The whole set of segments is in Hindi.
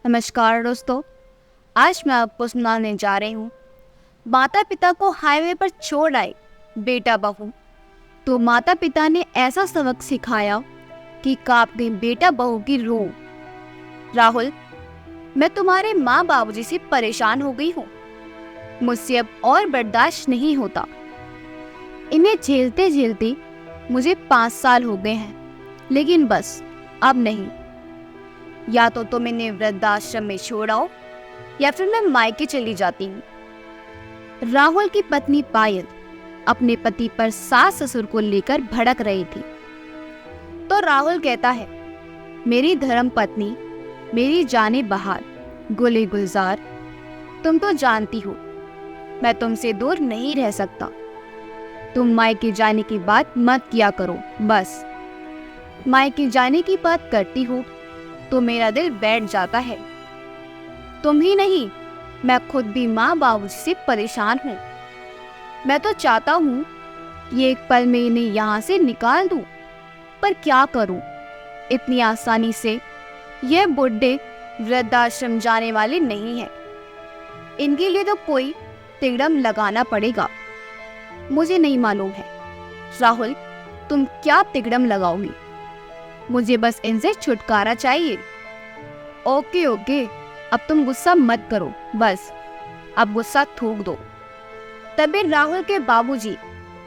नमस्कार दोस्तों। आज मैं आपको सुनाने जा रही हूँ। माता पिता को हाईवे पर छोड़ आए बेटा बहू, तो माता पिता ने ऐसा सबक सिखाया कि कांप गई बेटा बहू की रूह। राहुल, मैं तुम्हारे माँ बाबूजी से परेशान हो गई हूँ। मुझसे अब और बर्दाश्त नहीं होता। इन्हें झेलते झेलते मुझे 5 साल हो गए हैं, लेकिन बस अब नहीं। या तो तुम इन्हें वृद्धाश्रम में छोड़ आओ या फिर मैं मायके चली जाती हूँ। राहुल की पत्नी पायल अपने पति पर सास ससुर को लेकर भड़क रही थी। तो राहुल कहता है, मेरी धर्म पत्नी, मेरी जाने बहार, गुले गुलजार, तुम तो जानती हो मैं तुमसे दूर नहीं रह सकता। तुम मायके जाने की बात मत किया करो। बस मायके जाने की बात करती हो तो मेरा दिल बैठ जाता है। तुम ही नहीं, मैं खुद भी माँ बाबू से परेशान हूँ। मैं तो चाहता हूँ कि एक पल में इन्हें यहाँ से निकाल दूँ, पर क्या करूँ? इतनी आसानी से ये बुढ़े वृद्धाश्रम जाने वाले नहीं हैं। इनके लिए तो कोई तिगड़म लगाना पड़ेगा। मुझे नहीं मालूम है राहुल, तुम क्या तिगड़म लगाओगी। मुझे बस इनसे छुटकारा चाहिए। ओके ओके, अब तुम गुस्सा मत करो, बस अब गुस्सा थूक दो। तभी राहुल के बाबूजी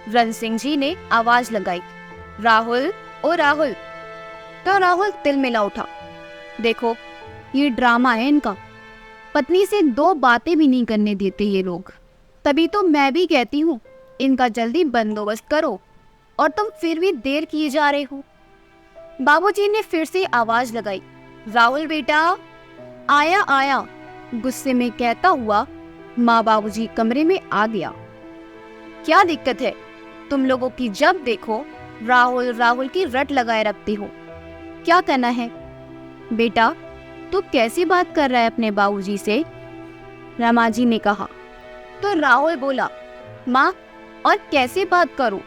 रण सिंह जी ने आवाज लगाई, राहुल, ओ राहुल। तो राहुल तिलमिला उठा। देखो, ये ड्रामा है इनका। पत्नी से 2 बातें भी नहीं करने देते ये लोग। तभी तो मैं भी कहती हूँ इनका जल्दी बंदोबस्त करो, और तुम फिर भी देर किए जा रहे हो। बाबूजी ने फिर से आवाज लगाई, राहुल बेटा, आया आया। गुस्से में कहता हुआ माँ बाबूजी कमरे में आ गया। क्या दिक्कत है तुम लोगों की? जब देखो राहुल राहुल की रट लगाए रखती हो। क्या कहना है बेटा? तू कैसी बात कर रहा है अपने बाबूजी से? रमाजी ने कहा। तो राहुल बोला, माँ, और कैसे बात करूं?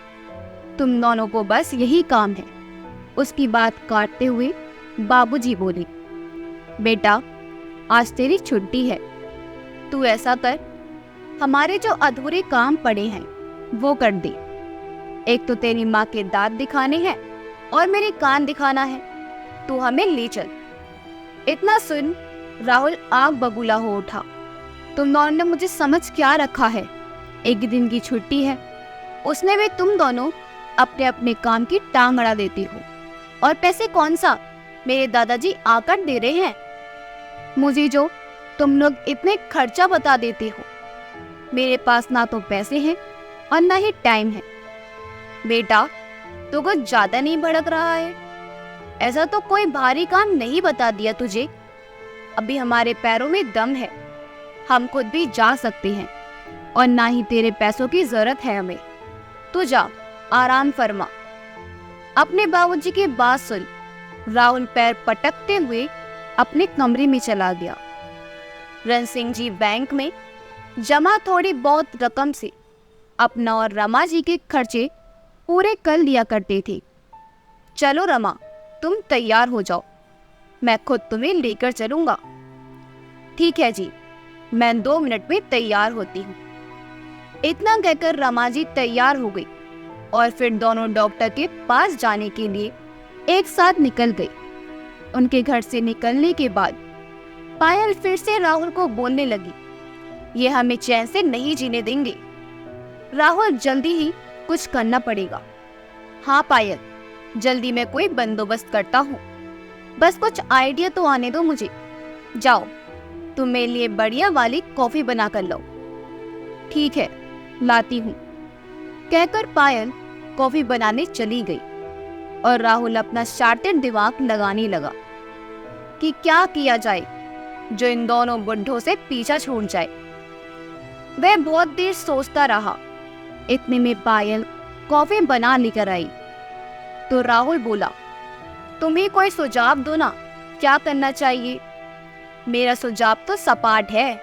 तुम दोनों को बस यही काम है। उसकी बात काटते हुए बाबूजी बोले, बेटा, आज तेरी छुट्टी है। तू ऐसा कर, हमारे जो अधूरे काम पड़े हैं वो कर दे। एक तो तेरी माँ के दांत दिखाने हैं और मेरे कान दिखाना है। तू हमें ले चल। इतना सुन राहुल आग बबूला हो उठा। तुम दोनों ने मुझे समझ क्या रखा है? एक दिन की छुट्टी है, उसमें भी तुम दोनों अपने अपने काम की टांग अड़ा देती हो। और पैसे कौन सा मेरे दादाजी आकर दे रहे हैं मुझे, जो तुम लोग इतने खर्चा बता देते हो। मेरे पास ना तो पैसे हैं और ना ही टाइम है। बेटा, तू कुछ ज्यादा नहीं भड़क रहा है? ऐसा तो कोई भारी काम नहीं बता दिया तुझे। अभी हमारे पैरों में दम है, हम खुद भी जा सकते हैं, और ना ही तेरे पैसों की जरूरत है हमें। तू जा, आराम फरमा। अपने बाबूजी की बात सुन राहुल पैर पटकते हुए अपने कमरे में चला गया। रण सिंह जी बैंक में जमा थोड़ी बहुत रकम से अपना और रमा जी के खर्चे पूरे कर लिया करते थे। चलो रमा, तुम तैयार हो जाओ, मैं खुद तुम्हें लेकर चलूंगा। ठीक है जी, मैं 2 मिनट में तैयार होती हूँ। इतना कहकर रमा जी तैयार हो गई और फिर दोनों डॉक्टर के पास जाने के लिए एक साथ निकल गई। उनके घर से निकलने के बाद पायल फिर से राहुल को बोलने लगी, ये हमें चैन से नहीं जीने देंगे। राहुल, जल्दी ही कुछ करना पड़ेगा। हाँ पायल, जल्दी मैं कोई बंदोबस्त करता हूँ, बस कुछ आइडिया तो आने दो मुझे। जाओ, तुम मेरे लिए बढ़िया वाली कॉफी बना कर लो। ठीक है, लाती हूँ, कहकर पायल कॉफी बनाने चली गई। और राहुल अपना शातिर दिमाग लगाने लगा कि क्या किया जाए जो इन दोनों बुढ़ों से पीछा छूट जाए। वह बहुत देर सोचता रहा। इतने में पायल कॉफी बना लेकर आई। तो राहुल बोला, तुम्हें कोई सुझाव दो ना, क्या करना चाहिए? मेरा सुझाव तो सपाट है,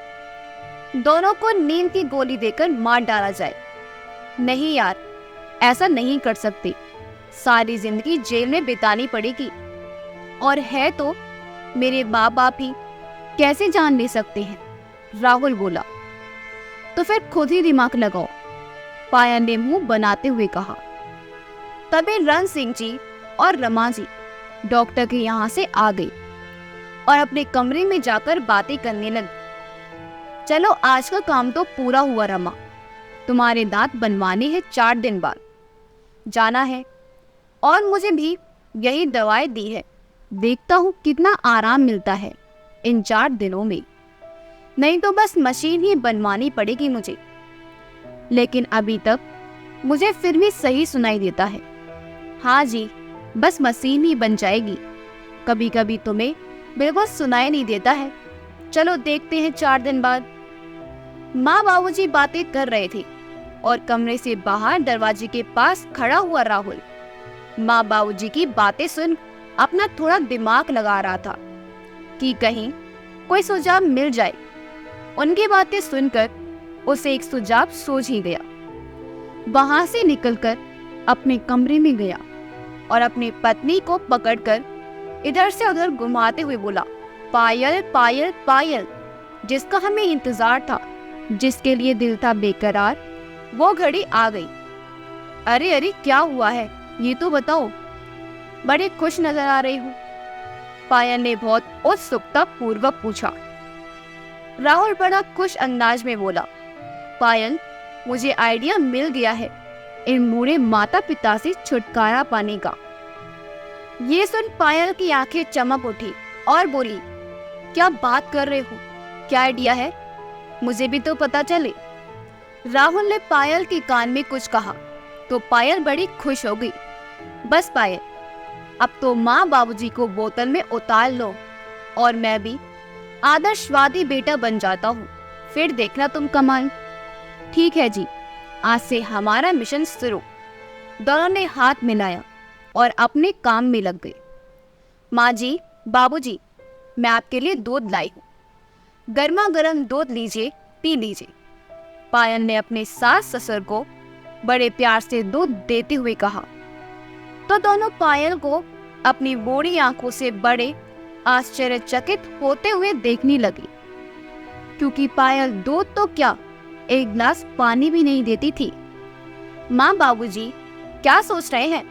दोनों को नींद की गोली देकर मार डाला जाए। नहीं यार, ऐसा नहीं कर सकते, सारी जिंदगी जेल में बितानी पड़ेगी। और है तो मेरे माँ बाप ही, कैसे जान ले सकते हैं? राहुल बोला। तो फिर खुद ही दिमाग लगाओ, पायल ने मुंह बनाते हुए कहा। तभी रण सिंह जी और रमा जी डॉक्टर के यहाँ से आ गई और अपने कमरे में जाकर बातें करने लगी। चलो आज का काम तो पूरा हुआ रमा, तुम्हारे दांत बनवाने हैं 4 दिन बाद जाना है, और मुझे भी यही दवाएं दी है, देखता हूँ कितना आराम मिलता है इन 4 दिनों में, नहीं तो बस मशीन ही बनवानी पड़ेगी मुझे। लेकिन अभी तक मुझे फिर भी सही सुनाई देता है। हाँ जी, बस मशीन ही बन जाएगी, कभी कभी तुम्हें बिल्कुल सुनाई नहीं देता है। चलो देखते हैं 4 दिन बाद। माँ बाबूजी बातें कर रहे थे और कमरे से बाहर दरवाजे के पास खड़ा हुआ राहुल माँ बाबूजी की बातें सुन अपना थोड़ा दिमाग लगा रहा था कि कहीं कोई सुझाव मिल जाए। उनकी बातें सुनकर उसे एक सुझाव सूझ ही गया। वहां से निकलकर अपने कमरे में गया और अपनी पत्नी को पकड़कर इधर से उधर घुमाते हुए बोला, पायल पायल पायल, जिसका हमें इंतजार था, जिसके लिए दिल था बेकरार, वो घड़ी आ गई। अरे अरे क्या हुआ है ये तो बताओ, बड़े खुश नजर आ रही हो, पायल ने बहुत उत्सुकता पूर्वक पूछा। राहुल बड़ा खुश अंदाज में बोला, पायल मुझे आइडिया मिल गया है इन बूढ़े माता पिता से छुटकारा पाने का। ये सुन पायल की आंखें चमक उठी और बोली, क्या बात कर रहे हो, क्या आइडिया है, मुझे भी तो पता चले। राहुल ने पायल के कान में कुछ कहा तो पायल बड़ी खुश हो गई। बस पायल, अब तो माँ बाबूजी को बोतल में उतार लो और मैं भी आदर्शवादी बेटा बन जाता हूँ, फिर देखना तुम कमाल। ठीक है जी, आज से हमारा मिशन शुरू। दोनों ने हाथ मिलाया और अपने काम में लग गए। माँ जी, बाबूजी, मैं आपके लिए दूध लाई हूँ, गर्मा गर्म दूध लीजिए, पी लीजिए। पायल ने अपने सास ससुर को बड़े प्यार से दूध देते हुए कहा। तो दोनों पायल को अपनी बूढ़ी आंखों से बड़े आश्चर्यचकित होते हुए देखने लगी, क्योंकि पायल दूध तो क्या, एक गिलास पानी भी नहीं देती थी। माँ बाबूजी क्या सोच रहे हैं,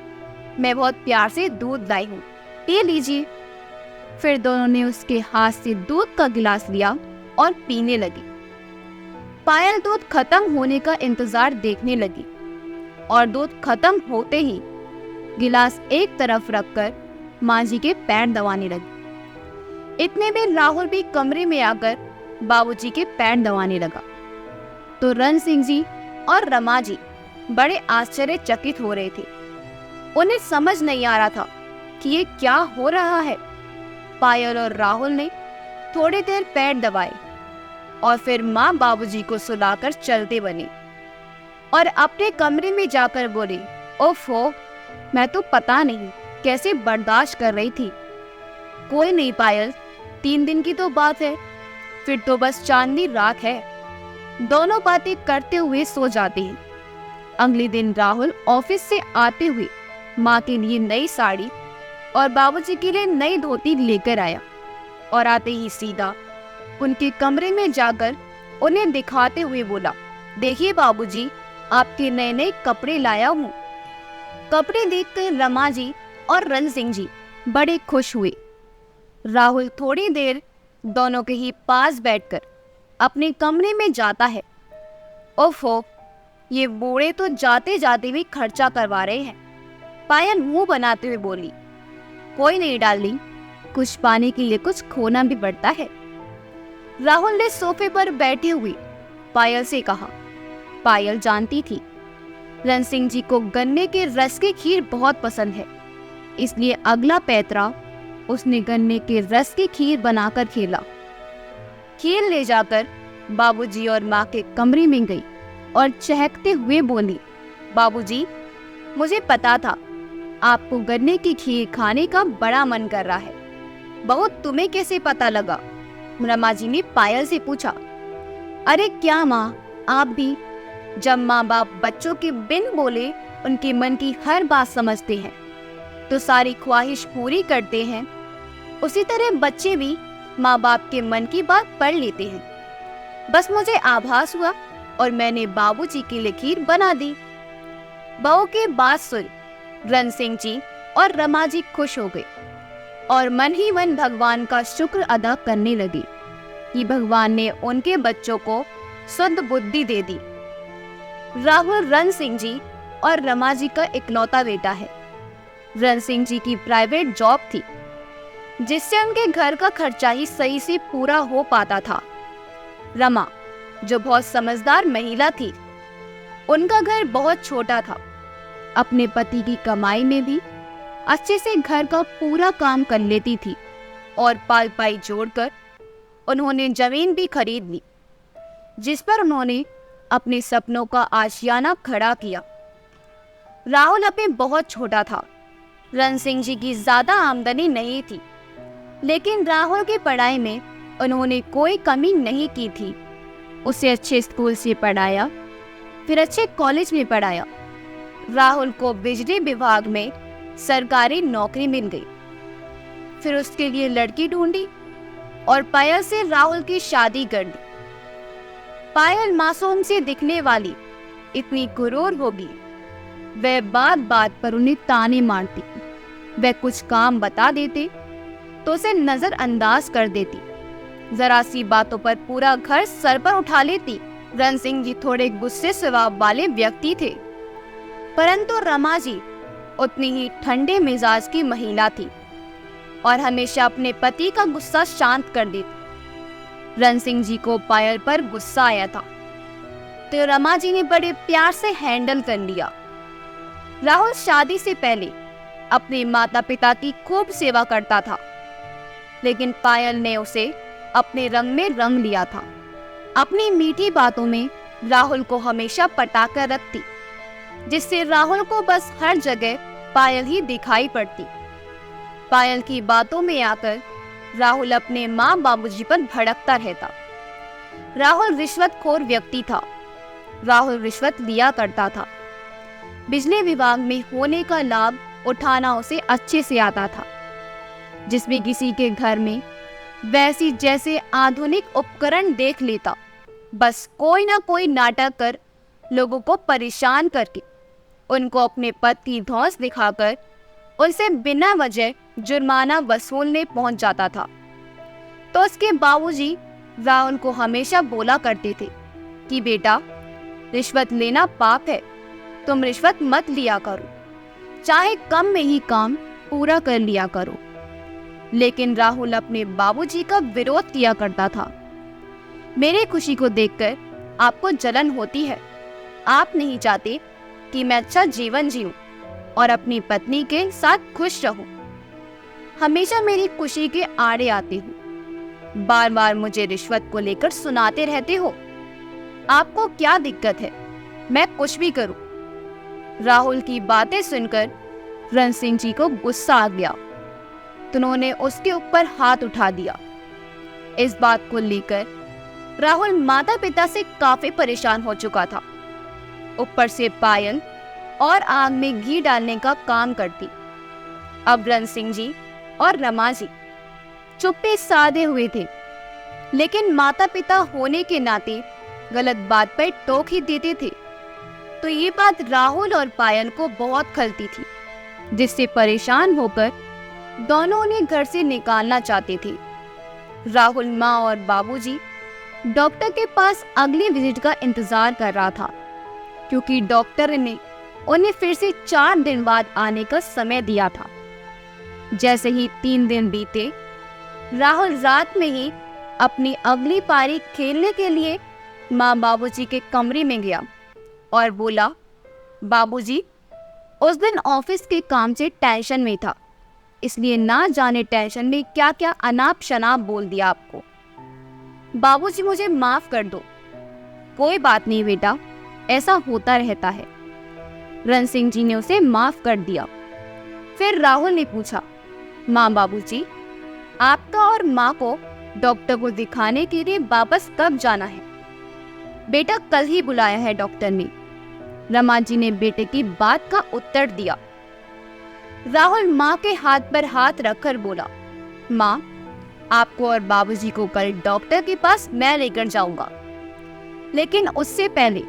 मैं बहुत प्यार से दूध लाई हूँ, पी लीजिए। फिर दोनों ने उसके हाथ से दूध का गिलास लिया और पीने लगी। पायल दूध खत्म होने का इंतजार देखने लगी और दूध खत्म होते ही गिलास एक तरफ रखकर माँ जी के पैर दबाने लगी। इतने में राहुल भी कमरे में आकर बाबूजी के पैर दबाने लगा। तो रण सिंह जी और रमा जी बड़े आश्चर्यचकित हो रहे थे। उन्हें समझ नहीं आ रहा था कि ये क्या हो रहा है। पायल और राहुल ने थोड़ी देर पैर दबाए और फिर माँ बाबूजी को सुलाकर चलते बने और अपने कमरे में जाकर बोले, ओफो, मैं तो पता नहीं कैसे बर्दाश्त कर रही थी। कोई नहीं पायल, 3 दिन की तो बात है, फिर तो बस चांदनी रात है। दोनों बातें करते हुए सो जाते हैं। अगले दिन राहुल ऑफिस से आते हुए माँ के लिए नई साड़ी और बाबूजी के लिए नई धोती लेकर आया और आते ही सीधा उनके कमरे में जाकर उन्हें दिखाते हुए बोला, देखिए बाबूजी, आपके नए नए कपड़े लाया हूँ। कपड़े देखकर रमा जी और रण सिंह जी बड़े खुश हुए। राहुल थोड़ी देर दोनों के ही पास बैठकर अपने कमरे में जाता है। ओफो, ये बूढ़े तो जाते जाते भी खर्चा करवा रहे हैं। पायल मुंह बनाते हुए बोली, कोई नहीं डार्लिंग, कुछ पाने के लिए कुछ खोना भी पड़ता है। राहुल ने सोफे पर बैठे हुए पायल से कहा। पायल जानती थी रण सिंह जी को गन्ने के रस की खीर बहुत पसंद है, इसलिए अगला पैतरा उसने गन्ने के रस की खीर बनाकर खेला। खीर ले जाकर बाबूजी और माँ के कमरे में गई और चहकते हुए बोली, बाबूजी, मुझे पता था आपको गन्ने की खीर खाने का बड़ा मन कर रहा है। बहुत तुम्हें कैसे पता लगा? रमा जी ने पायल से पूछा। अरे क्या माँ, आप भी, जब माँ बाप बच्चों के बिन बोले उनके मन की हर बात समझते हैं तो सारी ख्वाहिश पूरी करते हैं, उसी तरह बच्चे भी माँ बाप के मन की बात पढ़ लेते हैं। बस मुझे आभास हुआ और मैंने बाबूजी की लकीर बना दी। बहू की बात सुन रन सिंह जी और रमा जी खुश हो गए और मन ही मन भगवान का शुक्र अदा करने लगे कि भगवान ने उनके बच्चों को शुद्ध बुद्धि दे दी। राहुल रन सिंह जी और रमा जी का इकलौता बेटा है। रन सिंह जी की प्राइवेट जॉब थी जिससे उनके घर का खर्चा ही सही से पूरा हो पाता था। रमा जो बहुत समझदार महिला थी, उनका घर बहुत छोटा था। अपने पति की कमाई में भी अच्छे से घर का पूरा काम कर लेती थी और पाल पाई जोड़कर उन्होंने जमीन भी खरीद ली जिस पर उन्होंने अपने सपनों का आशियाना खड़ा किया। राहुल अभी बहुत छोटा था। रन सिंह जी की ज्यादा आमदनी नहीं थी, लेकिन राहुल की पढ़ाई में उन्होंने कोई कमी नहीं की थी। उसे अच्छे स्कूल से पढ़ाया, फिर अच्छे कॉलेज में पढ़ाया। राहुल को बिजली विभाग में सरकारी नौकरी मिल गई। फिर उसके लिए लड़की ढूंढी और पायल से राहुल की शादी कर दी। पायल मासूम से दिखने वाली इतनी क्रूर होगी, वह बात बात पर उन्हें ताने मारती। वह कुछ काम बता देते तो उसे नजरअंदाज कर देती। जरा सी बातों पर पूरा घर सर पर उठा लेती। रन सिंह जी थोड़े गुस्से स्वभाव वाले व्यक्ति थे, परंतु रमा जी उतनी ही ठंडे मिजाज की महिला थी और हमेशा अपने पति का गुस्सा शांत कर देती। रन सिंह जी को पायल पर गुस्सा आया था तो रमा जी ने बड़े प्यार से हैंडल कर लिया। राहुल शादी से पहले अपने माता पिता की खूब सेवा करता था, लेकिन पायल ने उसे अपने रंग में रंग लिया था। अपनी मीठी बातों में राहुल को हमेशा पटाकर रखती, जिससे राहुल को बस हर जगह पायल ही दिखाई पड़ती। पायल की बातों में आकर राहुल अपने माँ बाबूजी पर भड़कता रहता। राहुल रिश्वतखोर व्यक्ति था। राहुल रिश्वत लिया करता था। बिजली विभाग में होने का लाभ उठाना उसे अच्छे से आता था। जिस भी किसी के घर में वैसी जैसे आधुनिक उपकरण देख लेता, बस कोई ना कोई नाटक कर लोगों को परेशान करके उनको अपने पद की धौंस दिखाकर उनसे बिना वजह जुर्माना वसूलने पहुंच जाता था। तो उसके बाबूजी राहुल को हमेशा बोला करते थे कि बेटा, रिश्वत लेना पाप है, तुम रिश्वत मत लिया करो, चाहे कम में ही काम पूरा कर लिया करो। लेकिन राहुल अपने बाबूजी का विरोध किया करता था। मेरी खुशी को देखकर आपको जलन होती है। आप नहीं चाहते कि मैं अच्छा जीवन जीऊं और अपनी पत्नी के साथ खुश रहूं। हमेशा मेरी खुशी के आड़े आते हो, बार बार मुझे रिश्वत को लेकर सुनाते रहते हो। आपको क्या दिक्कत है, मैं कुछ भी करूं। राहुल की बातें सुनकर रन सिंह जी को गुस्सा आ गया तो उन्होंने उसके ऊपर हाथ उठा दिया। इस बात को लेकर राहुल माता पिता से काफी परेशान हो चुका था। ऊपर से पायल और आग में घी डालने का काम करती। अब रन सिंह जी और रमा जी चुप्पे साधे हुए थे, लेकिन माता पिता होने के नाते गलत बात पर टोक ही देते थे। तो ये बात राहुल और पायल को बहुत खलती थी, जिससे परेशान होकर दोनों उन्हें घर से निकालना चाहते थे। राहुल माँ और बाबूजी डॉक्टर के पास अगली विजिट का इंतजार कर रहा था, क्योंकि डॉक्टर ने उन्हें फिर से 4 दिन बाद आने का समय दिया था। जैसे ही 3 दिन बीते, राहुल रात में ही अपनी अगली पारी खेलने के लिए माँ बाबूजी के कमरे में गया और बोला, बाबूजी, उस दिन ऑफिस के काम से टेंशन में था, इसलिए ना जाने टेंशन में क्या क्या अनाप शनाप बोल दिया आपको। बाबूजी, मुझे माफ कर दो। कोई बात नहीं बेटा, ऐसा होता रहता है। रन सिंह जी ने उसे माफ कर दिया। फिर राहुल ने पूछा, माँ बाबूजी, आपका और माँ को डॉक्टर को दिखाने के लिए वापस कब जाना है? बेटा, कल ही बुलाया है डॉक्टर ने। रमा जी ने बेटे की बात का उत्तर दिया। राहुल माँ के हाथ पर हाथ रखकर बोला, माँ, आपको और बाबूजी को कल डॉक्टर के पास मैं लेकर जाऊंगा, लेकिन उससे पहले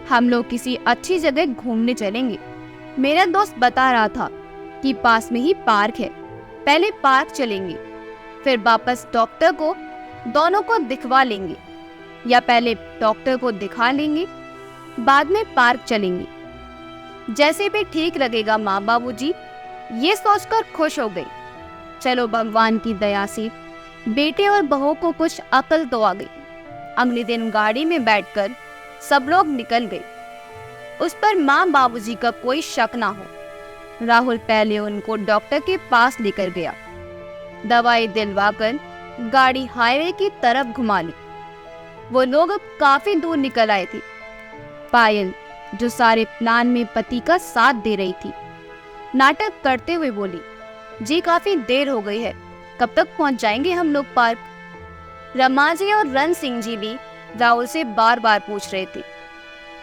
हम लोग किसी अच्छी जगह घूमने चलेंगे। मेरा दोस्त बता रहा था कि पास में ही पार्क है, पहले पार्क चलेंगे, फिर वापस डॉक्टर को दोनों को दिखवा लेंगे, या पहले डॉक्टर को दिखा लेंगे बाद में पार्क चलेंगे, जैसे भी ठीक लगेगा माँ बाबूजी। ये सोचकर खुश हो गई। चलो भगवान की दया से बेटे और बहू को कुछ अकल तो आ गई। अगले दिन गाड़ी में बैठकर सब लोग निकल गए। उस पर माँ बाबूजी का कोई शक ना हो। राहुल पहले उनको डॉक्टर के पास लेकर गया, दवाई दिलवाकर गाड़ी हाईवे की तरफ घुमा ली। वो लोग अब काफी दूर निकल आए थे। पायल, जो सारे प्लान में पति का साथ दे रही थी, नाटक करते हुए बोली, जी काफी देर हो गई है, कब तक पहुंच जाएंगे हम लोग पार्क? रमा जी और रण सिंह जी भी राहुल से बार बार पूछ रहे थे।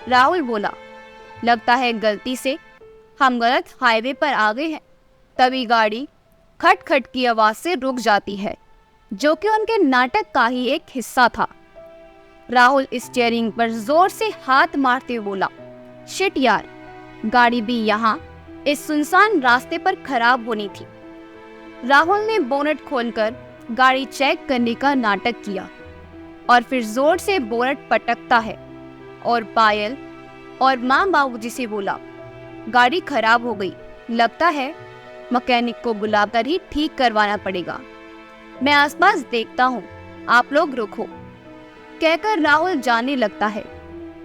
राहुल बोला, लगता है गलती से हम गलत हाईवे पर आ गए हैं। तभी गाड़ी खट खट की आवाज से रुक जाती है, जो कि उनके नाटक का ही एक हिस्सा था। राहुल स्टीयरिंग पर जोर से हाथ मारते हुए बोला, शिट यार, गाड़ी भी यहाँ इस सुनसान रास्ते पर खराब होनी थी। राहुल ने बोनट खोलकर गाड़ी चेक करने का नाटक किया और फिर जोर से बोनट पटकता है और पायल और माँ बाबूजी से बोला, गाड़ी खराब हो गई, लगता है मैकेनिक को बुलाकर ही ठीक करवाना पड़ेगा। मैं आसपास देखता हूँ, आप लोग रुको। कहकर राहुल जाने लगता है।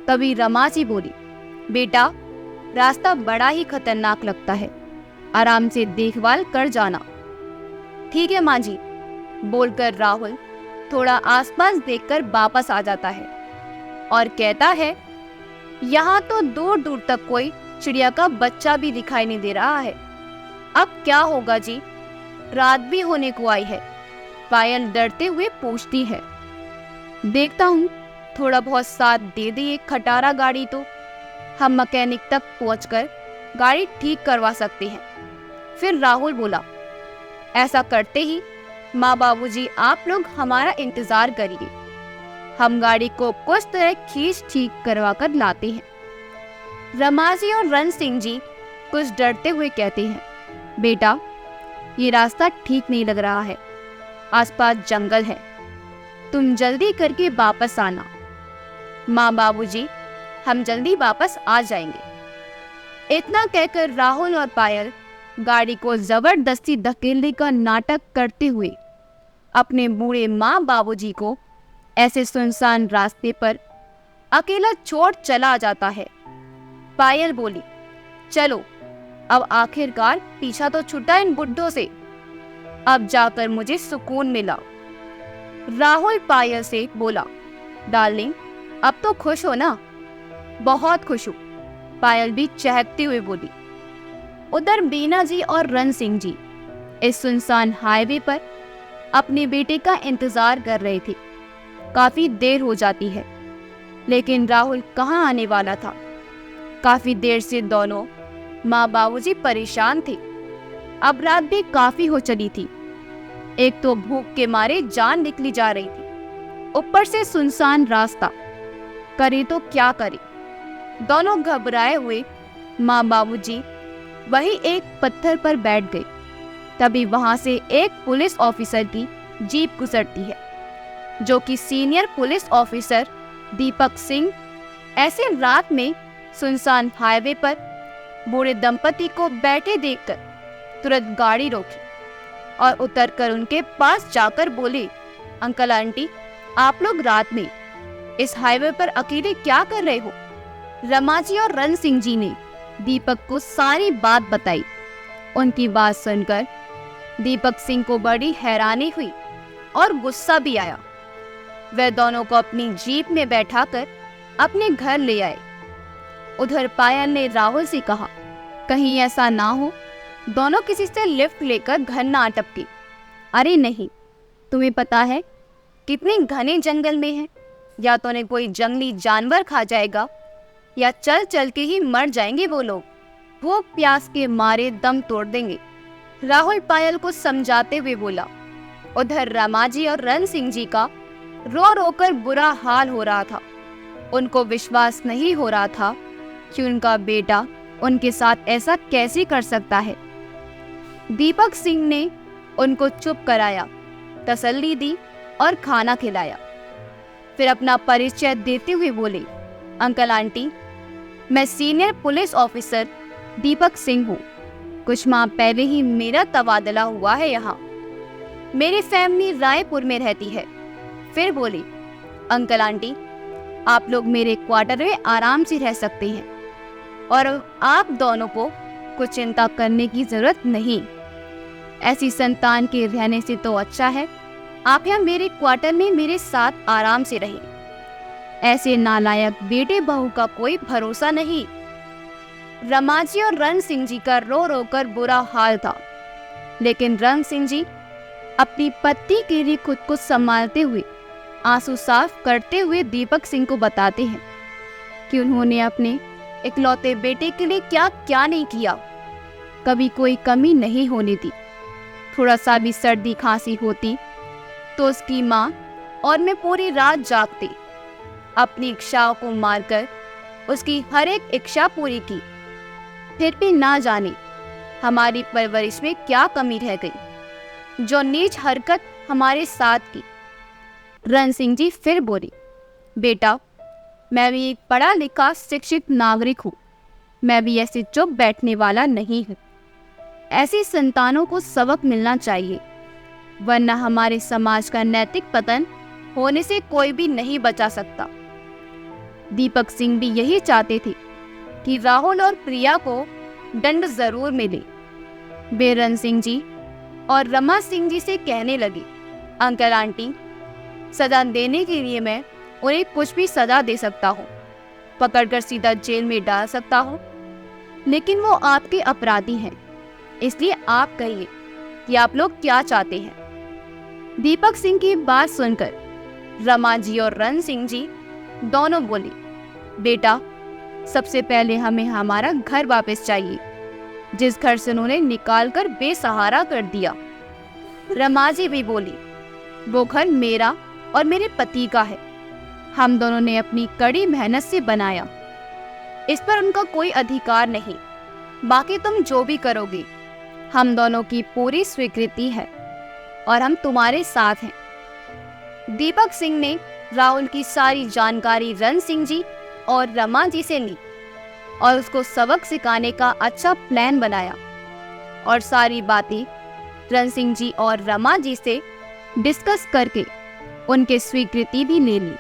तभी रमा जी बोली, बेटा रास्ता बड़ा ही खतरनाक लगता है, आराम से देखभाल कर जाना। ठीक है माँ जी, बोलकर राहुल थोड़ा आसपास देखकर वापस आ जाता है और कहता है, यहाँ तो दूर दूर तक कोई चिड़िया का बच्चा भी दिखाई नहीं दे रहा है। अब क्या होगा जी, रात भी होने को आई है। पायल डरते हुए पूछती है। देखता हूँ, थोड़ा बहुत साथ दे दी एक खटारा गाड़ी तो हम मैकेनिक तक पहुंचकर गाड़ी ठीक करवा सकते हैं। फिर राहुल बोला, ऐसा करते ही माँ बाबूजी आप लोग हमारा इंतजार करिए, हम गाड़ी को कुछ तरह खींच ठीक करवा कर लाते हैं। रमाजी और रण सिंह जी कुछ डरते हुए कहते हैं, बेटा ये रास्ता ठीक नहीं लग रहा है, आसपास जंगल है, तुम जल्दी करके वापस आना। माँ बाबूजी हम जल्दी वापस आ जाएंगे। इतना कहकर राहुल और पायल गाड़ी को जबरदस्ती धकेलने का नाटक करते हुए अपने बूढ़े माँ बाबूजी को ऐसे सुनसान रास्ते पर अकेला छोड़ चला जाता है। पायल बोली, चलो अब आखिरकार पीछा तो छूटा इन बुड्ढों से, अब जाकर मुझे सुकून मिला। राहुल पायल से बोला, डार्लिंग अब तो खुश हो ना? बहुत खुश हूँ, पायल भी चहकते हुए बोली। उधर बीना जी और रण सिंह जी इस सुनसान हाईवे पर अपने बेटे का इंतजार कर रहे थे। काफी देर हो जाती है, लेकिन राहुल कहाँ आने वाला था। काफी देर से दोनों माँ बाबूजी परेशान थे। अब रात भी काफी हो चली थी। एक तो भूख के मारे जान निकली जा रही थी, ऊपर से सुनसान रास्ता, करे तो क्या करे। दोनों घबराए हुए माँ बाबूजी वही एक पत्थर पर बैठ गए। तभी वहां से एक पुलिस ऑफिसर की जीप गुजरती है, जो कि senior police officer Deepak Singh ऐसे रात में सुनसान हाईवे पर बूढ़े दंपति को बैठे देखकर तुरंत गाड़ी रोकी और उतरकर उनके पास जाकर बोले, अंकल आंटी आप लोग रात में इस हाईवे पर अकेले क्या कर रहे हो? रमाजी और रण सिंह जी ने दीपक को सारी बात बताई। उनकी बात सुनकर दीपक सिंह को बड़ी हैरानी हुई और गुस्सा भी आया। वे दोनों को अपनी जीप में बैठाकर अपने घर ले आए। उधर पायल ने राहुल से कहा, कहीं ऐसा ना हो दोनों किसी से लिफ्ट लेकर घर ना अटके। अरे नहीं, तुम्हें पता है कितने घने जंगल में है, या तो उन्हें कोई जंगली जानवर खा जाएगा या चल चल के ही मर जाएंगे वो लोग, भूख प्यास के मारे दम तोड़ देंगे। राहुल पायल को समझाते हुए बोला, उधर रमाजी और रण सिंह जी का रो रो कर बुरा हाल हो रहा था। उनको विश्वास नहीं हो रहा था कि उनका बेटा उनके साथ ऐसा कैसे कर सकता है। दीपक सिंह ने उनको चुप कराया, तसल्ली दी और खाना खिलाया। फिर अपना परिचय देते हुए बोले, अंकल आंटी, मैं senior police officer Deepak Singh हूँ। कुछ माह पहले ही मेरा तबादला हुआ है यहाँ। मेरी फैमिली रायपुर में रहती है। फिर बोली, अंकल आंटी, आप लोग मेरे क्वार्टर में आराम से रह सकते हैं और आप दोनों को कुछ चिंता करने की जरूरत नहीं। ऐसी संतान के रहने से तो अच्छा है आप यहाँ मेरे क्वार्टर में मेरे साथ आराम से रहिए। ऐसे नालायक बेटे बहू का कोई भरोसा नहीं। रमाजी और रण सिंह जी का रो रो कर बुरा हाल था, लेकिन रण सिंह जी अपनी पत्नी के लिए खुद को संभालते हुए आंसू साफ करते हुए दीपक सिंह को बताते हैं कि उन्होंने अपने इकलौते बेटे के लिए क्या क्या नहीं किया। कभी कोई कमी नहीं होने दी। थोड़ा सा भी सर्दी खांसी होती तो उसकी माँ और मैं पूरी रात जागते, अपनी इच्छाओं को मारकर उसकी हर एक इच्छा पूरी की। फिर भी ना जाने हमारी परवरिश में क्या कमी रह गई जो नीच हरकत हमारे साथ की। रण सिंह जी फिर बोली, बेटा, मैं भी एक पढ़ा लिखा शिक्षित नागरिक हूँ। मैं भी ऐसे चुप बैठने वाला नहीं हूँ। ऐसी संतानों को सबक मिलना चाहिए, वरना हमारे समाज का नैतिक पतन होने से कोई भी नहीं बचा सकता। दीपक सिंह भी यही चाहते थे कि राहुल और प्रिया को दंड जरूर मिले। वे रण सिंह जी और रमा सिंह जी से कहने लगे, अंकल आंटी, सजा देने के लिए मैं उन्हें कुछ भी सजा दे सकता हूँ, पकड़कर सीधा जेल में डाल सकता हूँ, लेकिन वो आपके अपराधी हैं। इसलिए आप कहिए कि आप लोग क्या चाहते हैं। दीपक सिंह की बात सुनकर रमा जी और रण सिंह जी दोनों बोले, बेटा, सबसे पहले हमें हमारा घर वापस चाहिए, जिस घर से उन्होंने निकाल कर बेसहारा कर दिया। रमा जी भी बोली, वो घर मेरा और मेरे पति का है। हम दोनों ने अपनी कड़ी मेहनत से बनाया, इस पर उनका कोई अधिकार नहीं। बाकी तुम जो भी करोगे, हम दोनों की पूरी स्वीकृति है और हम तुम्हारे साथ हैं। दीपक सिंह ने राहुल की सारी जानकारी रण सिंह जी और रमा जी से ली और उसको सबक सिखाने का अच्छा प्लान बनाया और सारी बातें रण सिंह जी और रमा जी से डिस्कस करके उनके स्वीकृति भी ले ली।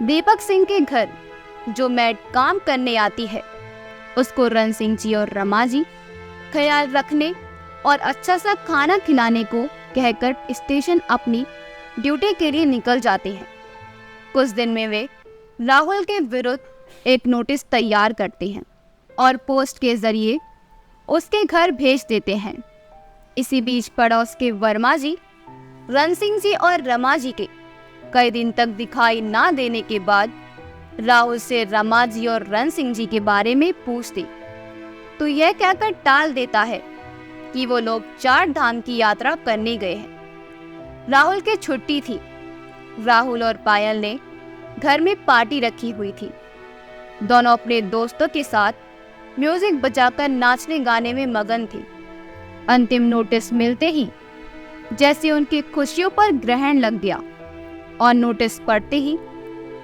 दीपक सिंह के घर जो मैड काम करने आती है, उसको रण सिंह जी और रमा जी ख्याल रखने और अच्छा सा खाना खिलाने को कहकर स्टेशन अपनी ड्यूटी के लिए निकल जाते हैं। कुछ दिन में वे राहुल के विरुद्ध एक नोटिस तैयार करते हैं और पोस्ट के जरिए उसके घर भेज देते हैं। इसी बीच पड़ोस के वर्मा जी रण सिंह जी और रमा जी के कई दिन तक दिखाई ना देने के बाद राहुल से रमा जी और रण सिंह जी के बारे में पूछते तो यह कहकर टाल देता है कि वो लोग 4 धाम की यात्रा करने गए हैं। राहुल की छुट्टी थी। राहुल और पायल ने घर में पार्टी रखी हुई थी। दोनों अपने दोस्तों के साथ म्यूजिक बजाकर नाचने गाने में मगन थे। अंतिम नोटिस मिलते ही जैसे उनकी खुशियों पर ग्रहण लग गया और नोटिस पढ़ते ही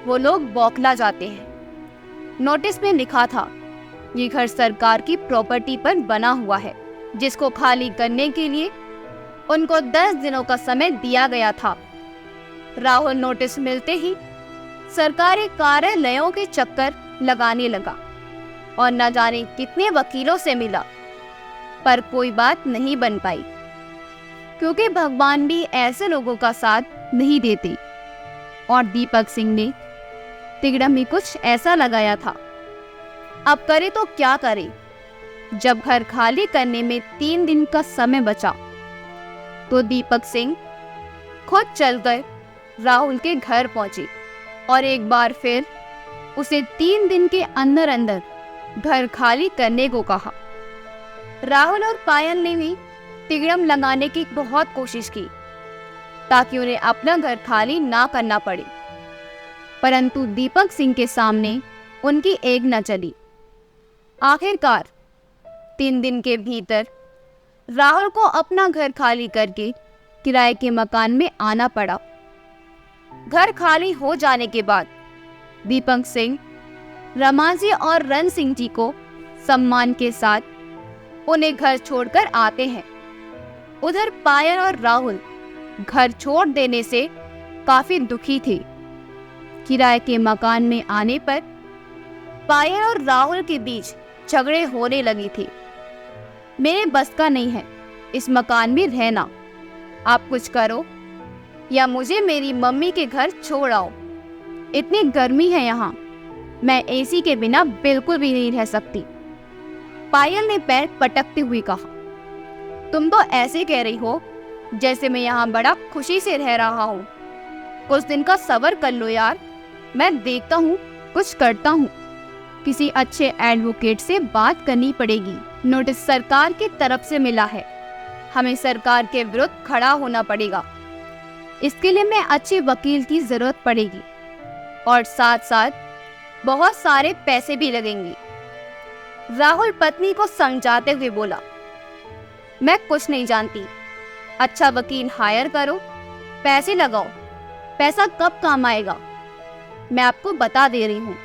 वो लोग बौखला जाते हैं। नोटिस में लिखा था, ये घर सरकार की प्रॉपर्टी पर बना हुआ है, जिसको खाली करने के लिए उनको 10 दिनों का समय दिया गया था। राहुल नोटिस मिलते ही सरकारी कार्यालयों के चक्कर लगाने लगा और न जाने कितने वकीलों से मिला, पर कोई बात नहीं बन पाई, क्योंकि भगवान भी ऐसे लोगों का साथ नहीं देते। और दीपक सिंह ने तिगड़ा में कुछ ऐसा लगाया था, अब करे तो क्या करे। जब घर खाली करने में 3 दिन का समय बचा तो दीपक सिंह खुद चलकर राहुल के घर पहुंचे और एक बार फिर उसे 3 दिन के अंदर अंदर घर खाली करने को कहा। राहुल और पायल ने भी तिगड़म लगाने की बहुत कोशिश की, ताकि उन्हें अपना घर खाली ना करना पड़े। परंतु दीपक सिंह के सामने उनकी एक न चली। आखिरकार 3 दिन के भीतर राहुल को अपना घर खाली करके किराए के मकान में आना पड़ा। घर खाली हो जाने के बाद दीपक सिंह रमा जी और रण सिंह जी को सम्मान के साथ उन्हें घर छोड़कर आते हैं। उधर पायल और राहुल घर छोड़ देने से काफी दुखी थे। किराए के मकान में आने पर पायल और राहुल के बीच झगड़े होने लगे थे। मेरे बस का नहीं है इस मकान में रहना, आप कुछ करो या मुझे मेरी मम्मी के घर छोड़ आओ। इतनी गर्मी है यहाँ, मैं एसी के बिना बिल्कुल भी नहीं रह सकती। पायल ने पैर पटकते हुए कहा, तुम तो ऐसे कह रही हो जैसे मैं यहाँ बड़ा खुशी से रह रहा हूँ। कुछ दिन का सब्र कर लो यार, मैं देखता हूँ कुछ करता हूँ। किसी अच्छे एडवोकेट से बात करनी पड़ेगी। नोटिस सरकार की तरफ से मिला है, हमें सरकार के विरुद्ध खड़ा होना पड़ेगा। इसके लिए मैं अच्छे वकील की जरूरत पड़ेगी और साथ साथ बहुत सारे पैसे भी लगेंगे। राहुल पत्नी को समझाते हुए बोला, मैं कुछ नहीं जानती, अच्छा वकील हायर करो, पैसे लगाओ। पैसा कब काम आएगा मैं आपको बता दे रही हूँ।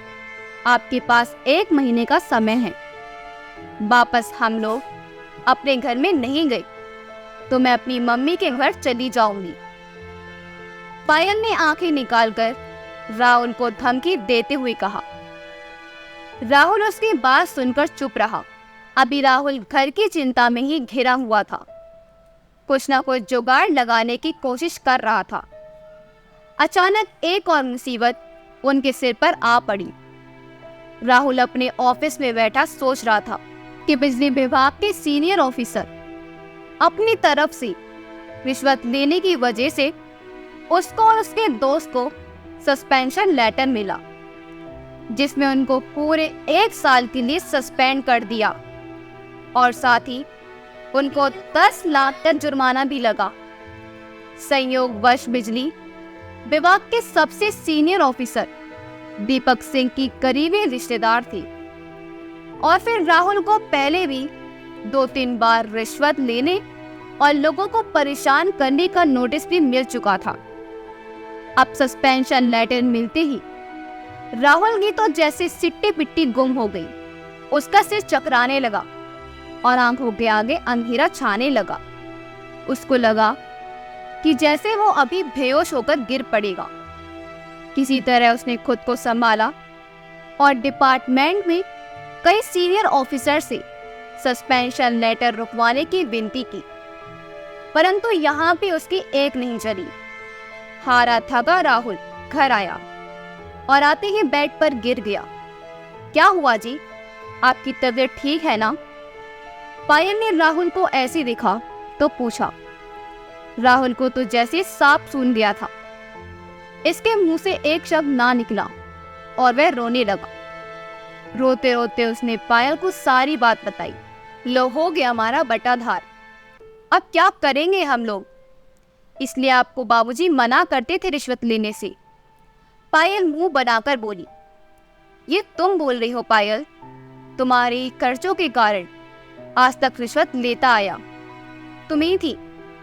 आपके पास 1 महीने का समय है। वापस हम लोग अपने घर में नहीं गए तो मैं अपनी मम्मी के घर चली जाऊंगी। पायल ने आंखें निकालकर राहुल को धमकी देते हुए कहा। राहुल उसकी बात सुनकर चुप रहा। अभी राहुल घर की चिंता में ही घिरा हुआ था, कुछ ना कुछ जुगाड़ लगाने की कोशिश कर रहा था। अचानक एक और मुसीबत उनके सिर पर आ पड़ी। राहुल अपने ऑफिस में बैठा सोच रहा था कि बिजली विभाग के सीनियर ऑफिसर अपनी तरफ से रिश्वत लेने की वजह से उसको और उसके दोस्त को सस्पेंशन लेटर मिला, जिसमें उनको पूरे 1 साल के लिए सस्पेंड कर दिया और साथ ही उनको 10 लाख तक जुर्माना भी लगा। संयोगवश बिजली विभाग के सबसे सीनियर ऑफिसर दीपक सिंह की करीबी रिश्तेदार थी और फिर राहुल को पहले भी 2-3 बार रिश्वत लेने और लोगों को परेशान करने का नोटिस भी मिल चुका था। अब सस्पेंशन लेटर मिलते ही राहुल की तो जैसे सिट्टी पिट्टी गुम हो गई। उसका सिर चकराने लगा और आंखों के आगे अंधेरा छाने लगा। उसको लगा कि जैसे वो अभी बेहोश होकर गिर पड़ेगा। किसी तरह उसने खुद को संभाला और डिपार्टमेंट में कई सीनियर ऑफिसर से सस्पेंशन लेटर रुकवाने की विनती की, परंतु यहाँ भी उसकी एक नहीं चली। हारा थका राहुल घर आया और आते ही बेड पर गिर गया। क्या हुआ जी, आपकी तबीयत ठीक है ना? पायल ने राहुल को ऐसे देखा तो पूछा। राहुल को तो जैसे सांप सूंघ गया था। इसके मुंह से एक शब्द ना निकला और वह रोने लगा। रोते रोते उसने पायल को सारी बात बताई। लो हो गया हमारा बटाधार, अब क्या करेंगे हम लोग? इसलिए आपको बाबूजी मना करते थे रिश्वत लेने से। पायल मुंह बनाकर बोली। ये तुम बोल रही हो पायल? तुम्हारी खर्चों के कारण आज तक रिश्वत लेता आया। तुम ही थी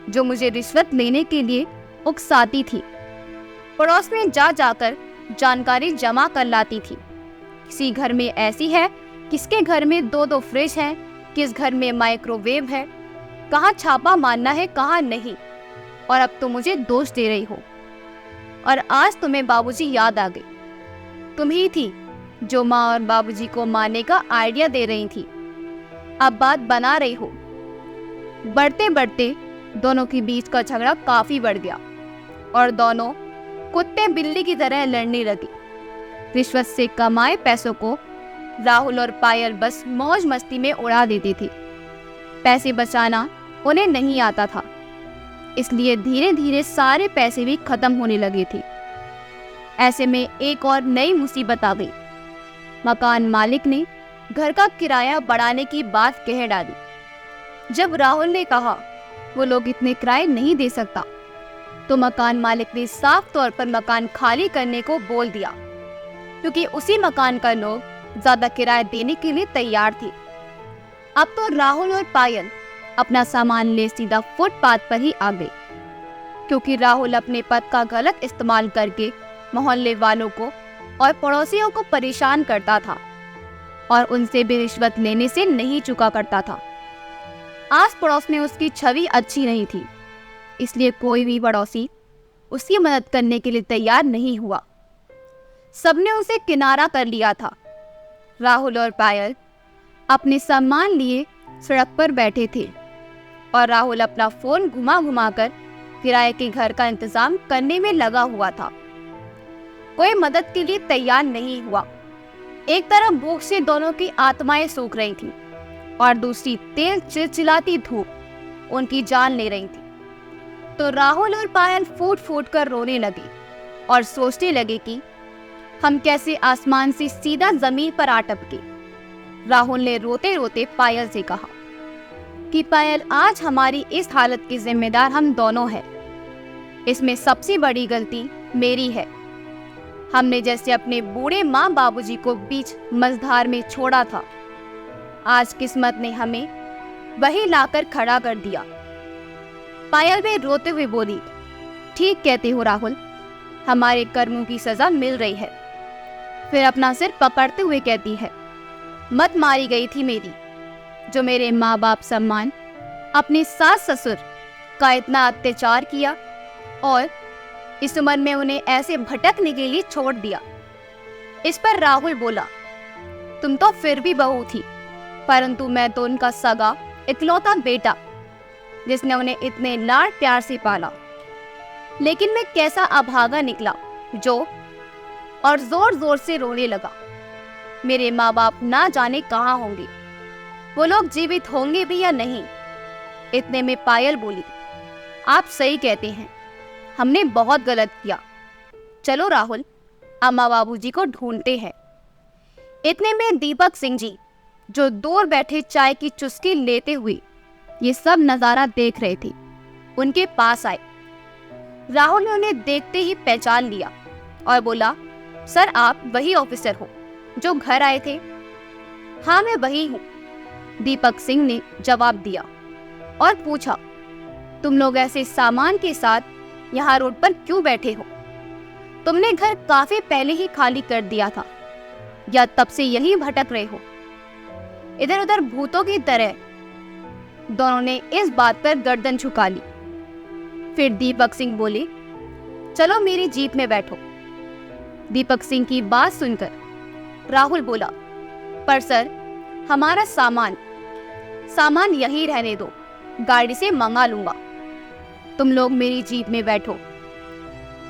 जो मुझे रिश्वत लेने के लिए उकसाती थी। पड़ोस में जा जाकर जानकारी जमा कर लाती थी। किसी घर में ऐसी है, किसके घर में 2-2 फ्रिज है, किस घर में माइक्रोवेव है, कहाँ छापा मारना है कहाँ नहीं। और अब तुम मुझे दोष दे रही हो और आज तुम्हें बाबूजी याद आ गए। तुम ही थी जो माँ और बाबूजी को मारने का आइडिया दे रही थी। अब बात बना रही हो। बढ़ते बढ़ते दोनों के बीच का झगड़ा काफी बढ़ गया और दोनों कुत्ते बिल्ली की तरह लड़ने लगे। रिश्वत से कमाए पैसों को राहुल और पायल बस मौज मस्ती में उड़ा देते थे। पैसे बचाना उन्हें नहीं आता था, इसलिए धीरे धीरे सारे पैसे भी खत्म होने लगे थे। ऐसे में एक और नई मुसीबत आ गई। मकान मालिक ने घर का किराया बढ़ाने की बात कह डाली। जब राहुल ने कहा वो लोग इतने किराए नहीं दे सकता, तो मकान मालिक ने साफ तौर पर मकान खाली करने को बोल दिया, क्योंकि उसी मकान का लोग ज्यादा किराया देने के लिए तैयार थे। अब तो राहुल और पायल अपना सामान ले सीधा फुटपाथ पर ही आ गए, क्योंकि राहुल अपने पद का गलत इस्तेमाल करके मोहल्ले वालों को और पड़ोसियों को परेशान करता था और उनसे भी रिश्वत लेने से नहीं चुका करता था। आस पड़ोस में उसकी छवि अच्छी नहीं थी, इसलिए कोई भी पड़ोसी उसकी मदद करने के लिए तैयार नहीं हुआ। सबने उसे किनारा कर लिया था। राहुल और पायल अपने सामान लिए सड़क पर बैठे थे और राहुल अपना फोन घुमा घुमा कर किराए के घर का इंतजाम करने में लगा हुआ था। कोई मदद के लिए तैयार नहीं हुआ। एक तरफ भूख से दोनों की आत्माएं सूख रही थी और दूसरी तेज चिलचिलाती धूप उनकी जान ले रही थी। तो राहुल और पायल फूट फूट कर रोने लगे और सोचने लगे कि हम कैसे आसमान से सीधा जमीन पर आ टपके। राहुल ने रोते रोते पायल से कहा कि पायल, आज हमारी इस हालत की जिम्मेदार हम दोनों हैं। इसमें सबसे बड़ी गलती मेरी है। हमने जैसे अपने बूढ़े माँ बाबूजी को बीच मझधार में छोड़ा था, आज किस्मत ने हमें वही लाकर खड़ा कर दिया। पायल भी रोते हुए बोली, ठीक कहते हो राहुल, हमारे कर्मों की सजा मिल रही है। फिर अपना सिर पकड़ते हुए कहती है, मत मारी गई थी मेरी, जो मेरे माँ बाप सम्मान, अपने सास ससुर का इतना अत्याचार किया और इस उम्र में उन्हें ऐसे भटकने के लिए छोड़ दिया। इस पर राहुल बोला, तुम तो फिर भी बहू थी, परंतु मैं तो उनका सगा इकलौता बेटा, जिसने उन्हें इतने लाड प्यार से पाला। लेकिन मैं कैसा अभागा निकला जो, और जोर जोर से रोने लगा। मेरे माँ बाप ना जाने कहाँ होंगे, वो लोग जीवित होंगे भी या नहीं। इतने में पायल बोली, आप सही कहते हैं, हमने बहुत गलत किया। चलो राहुल, अम्मा बाबूजी को ढूंढते हैं। इतने में दीपक सिंह जी, जो दूर बैठे चाय की चुस्की लेते हुए ये सब नजारा देख रहे थे, उनके पास आए। राहुल ने उन्हें देखते ही पहचान लिया और बोला, सर आप वही ऑफिसर हो जो घर आए थे? हाँ मैं वही हूँ, दीपक सिंह ने जवाब दिया और पूछा, तुम लोग ऐसे सामान के साथ यहाँ रोड पर क्यों बैठे हो? तुमने घर काफी पहले ही खाली कर दिया था या तब से यही भटक रहे हो? इधर उधर भूतों की तरह दोनों ने इस बात पर गर्दन झुका ली। फिर दीपक सिंह बोले, चलो मेरी जीप में बैठो। दीपक सिंह की बात सुनकर राहुल बोला, पर सर हमारा सामान यहीं रहने दो, गाड़ी से मंगा लूंगा, तुम लोग मेरी जीप में बैठो।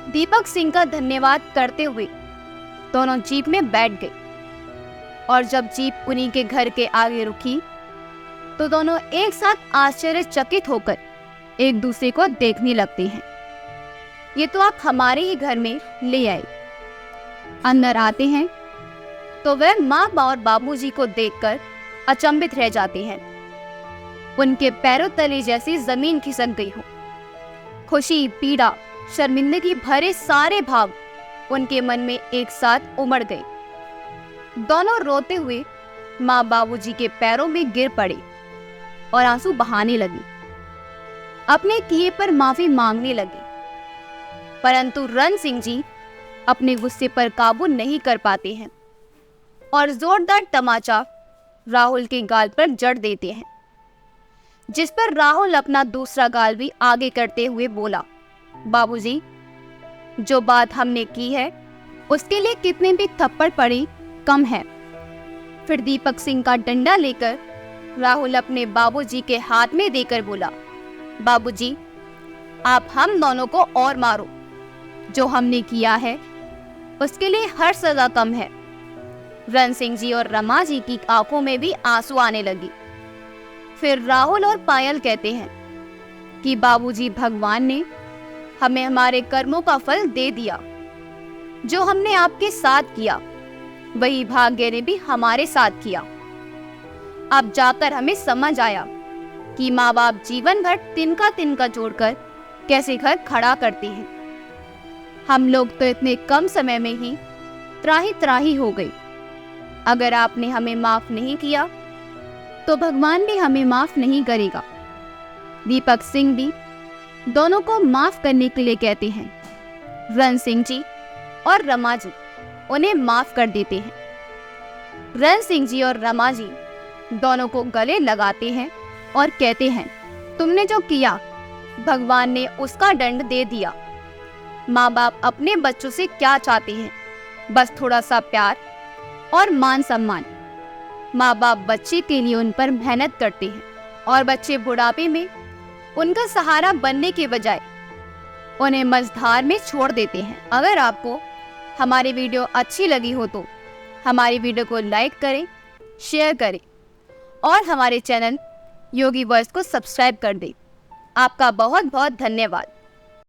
दीपक सिंह का धन्यवाद करते हुए दोनों जीप में बैठ गए और जब जीप उन्हीं के घर के आगे रुकी तो दोनों एक साथ आश्चर्यचकित होकर एक दूसरे को देखने लगते हैं। ये तो आप हमारे ही घर में ले आए। अंदर आते हैं तो वह माँ और बाबूजी को देखकर अचंभित रह जाते हैं। उनके पैरों तले जैसी जमीन खिसक गई हो। खुशी, पीड़ा, शर्मिंदगी भरे सारे भाव उनके मन में एक साथ उमड़ गए। दोनों रोते हुए माँ बाबूजी के पैरों में गिर पड़े और आंसू बहाने लगे, अपने किए पर माफी मांगने लगे। परंतु रण सिंह जी अपने गुस्से पर काबू नहीं कर पाते हैं और जोरदार तमाचा राहुल के गाल पर जड़ देते हैं, जिस पर राहुल अपना दूसरा गाल भी आगे करते हुए बोला, बाबूजी, जो बात हमने की है उसके लिए कितने भी थप्पड़ पड़े कम है। फिर दीपक सिंह का डंडा लेकर राहुल अपने बाबूजी के हाथ में देकर बोला, बाबूजी, आप हम दोनों को और मारो, जो हमने किया है उसके लिए हर सजा कम है। रण सिंह जी और रमा जी की आंखों में भी आंसू आने लगी। फिर राहुल और पायल कहते हैं कि बाबूजी, भगवान ने हमें हमारे कर्मों का फल दे दिया। जो हमने आपके साथ किया वही भाग्य ने भी हमारे साथ किया। अब जाकर हमें समझ आया कि माँ बाप जीवन भर तिनका तिनका जोड़कर कैसे घर खड़ा करती है। हम लोग तो इतने कम समय में ही त्राही त्राही हो गए। अगर आपने हमें माफ नहीं किया तो भगवान भी हमें माफ नहीं करेगा। दीपक सिंह भी दोनों को माफ करने के लिए कहते हैं। रण सिंह जी और रमा जी उन्हें माफ कर देते हैं। रण सिंह जी और रमा जी दोनों को गले लगाते हैं और कहते हैं, तुमने जो किया भगवान ने उसका दंड दे दिया। माँ बाप अपने बच्चों से क्या चाहते हैं? बस थोड़ा सा प्यार और मान सम्मान। माँ बाप बच्चे के लिए उन पर मेहनत करते हैं और बच्चे बुढ़ापे में उनका सहारा बनने के बजाय उन्हें मझधार में छोड़ देते हैं। अगर आपको हमारी वीडियो अच्छी लगी हो तो हमारी वीडियो को लाइक करें, शेयर करें और हमारे चैनल योगी वॉइस को सब्सक्राइब कर दें। आपका बहुत बहुत धन्यवाद।